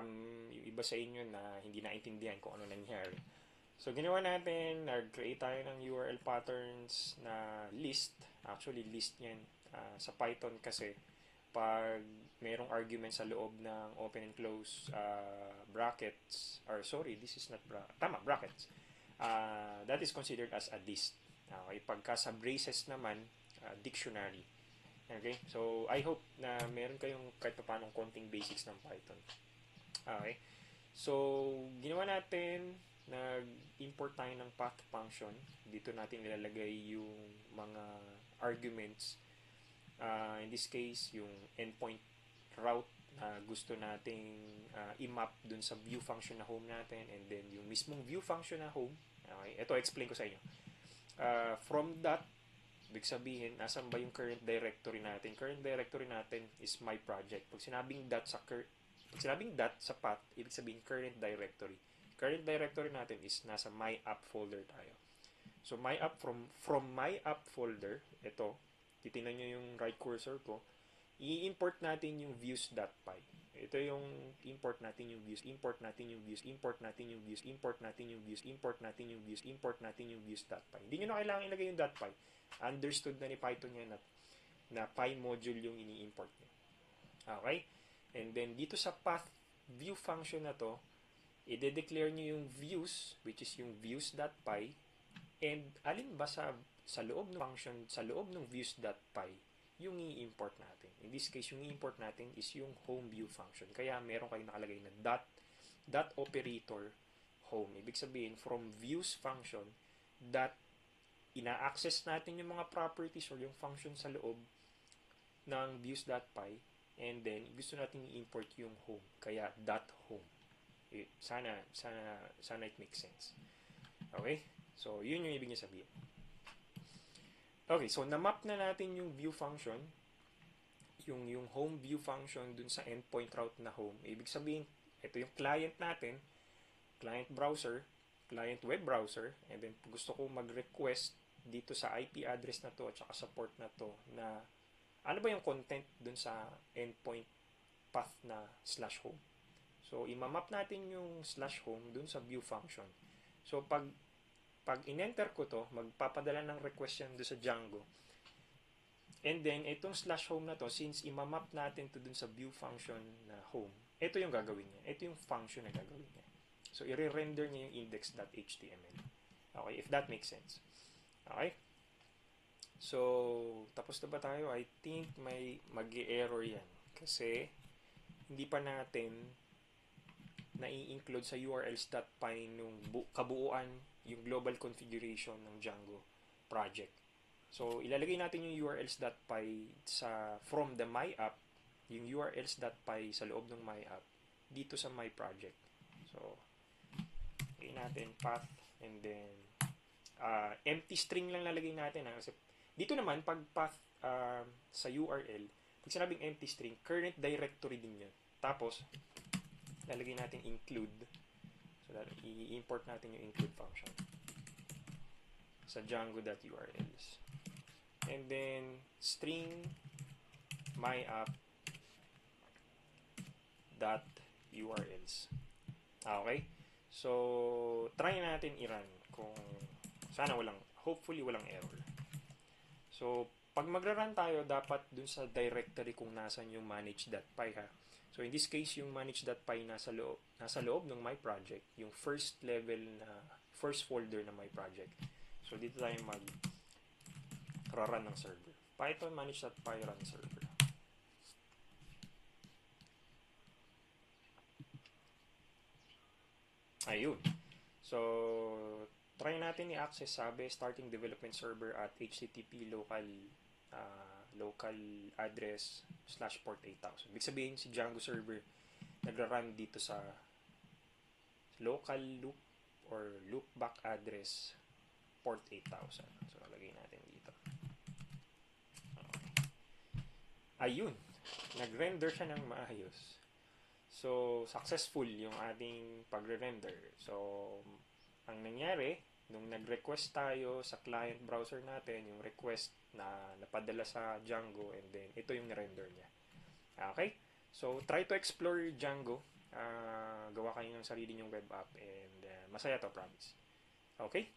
yung iba sa inyo na hindi naintindihan kung ano nangyari. So, ginawa natin, nag-create tayo ng URL patterns na list. Actually, list yan sa Python kasi pag mayroong argument sa loob ng open and close brackets, or sorry, this is not brackets. That is considered as a list. Okay, pagka sa braces naman, dictionary. Okay, so I hope na meron kayong kahit paano konting basics ng Python. Okay, so ginawa natin, nag-import tayo ng path function. Dito natin ilalagay yung mga arguments. In this case, yung endpoint route na gusto nating i-map dun sa view function na home natin, and then yung mismong view function na home. Okay, ito explain ko sa inyo. From that, ibig sabihin, nasan ba yung current directory natin? Current directory natin is my project. Pag sinabing dot sa path, ibig sabihin current directory. Current directory natin is nasa my app folder tayo. So my app, from my app folder, ito, titingnan nyo yung right cursor ko, i-import natin yung views.py. Ito yung import natin yung views, import natin yung views, import natin yung views, import natin yung views, import natin yung views, import natin yung views.py. Hindi nyo na kailangan ilagay yung .py. Understood na ni Python yan na py module yung ini-import nyo. Okay? And then dito sa path view function na to, i-declare nyo yung views, which is yung views.py, and alin ba sa loob ng function, sa loob ng views.py, yung i-import natin. In this case, yung i-import natin is yung home view function. Kaya meron kayong nakalagay na dot operator home. Ibig sabihin, from views function, dot ina-access natin yung mga properties or yung function sa loob ng views.py, and then gusto natin i-import yung home. Kaya dot home. Sana it makes sense. Okay? So, yun yung ibig niya sabihin. Okay, so na-map na natin yung view function, yung home view function dun sa endpoint route na home. Ibig sabihin, ito yung client natin, client browser, client web browser, and then gusto ko mag-request dito sa IP address na to at saka sa port na to na ano ba yung content dun sa endpoint path na /home. So, imamap natin yung /home dun sa view function. So, pag in-enter ko to, magpapadala ng request yan doon sa Django. And then, itong /home na to, since imamap natin to dun sa view function na home, ito yung gagawin niya. Ito yung function na gagawin niya. So, i-render niya yung index.html. Okay, if that makes sense. Okay? So, tapos na ba tayo? I think may mag-error yan. Kasi, hindi pa natin na-i-include sa urls.py nung kabuuan yung global configuration ng Django project. So, ilalagay natin yung urls.py from the my app, yung urls.py sa loob ng my app, dito sa my project. So, lagay natin path, and then empty string lang lalagay natin. Kasi dito naman, pag path sa URL, pag sinabing empty string, current directory din yun. Tapos, lalagay natin include. So, i-import natin yung include function sa django.urls. And then, string myapp.urls. Okay? So, try natin i-run kung hopefully walang error. So, pag magra-run tayo, dapat dun sa directory kung nasan yung manage.py ha. So, in this case, yung manage.py nasa loob ng my project, yung first folder na my project. So, dito tayo mag-run ng server. Python manage.py run server. Ayun. So, try natin i-access, sabi, starting development server at http local address /port 8000. Ibig sabihin, si Django server nagra-run dito sa local loop or loopback address port 8000. So, lagay natin dito. Okay. Ayun. Nag-render siya ng maayos. So, successful yung ating pagre-render. So, ang nangyari, nung nag-request tayo sa client browser natin, yung request na napadala sa Django, and then ito yung render niya. Okay? So, try to explore Django. gawa kayo ng sarili nyong web app and masaya to, promise. Okay?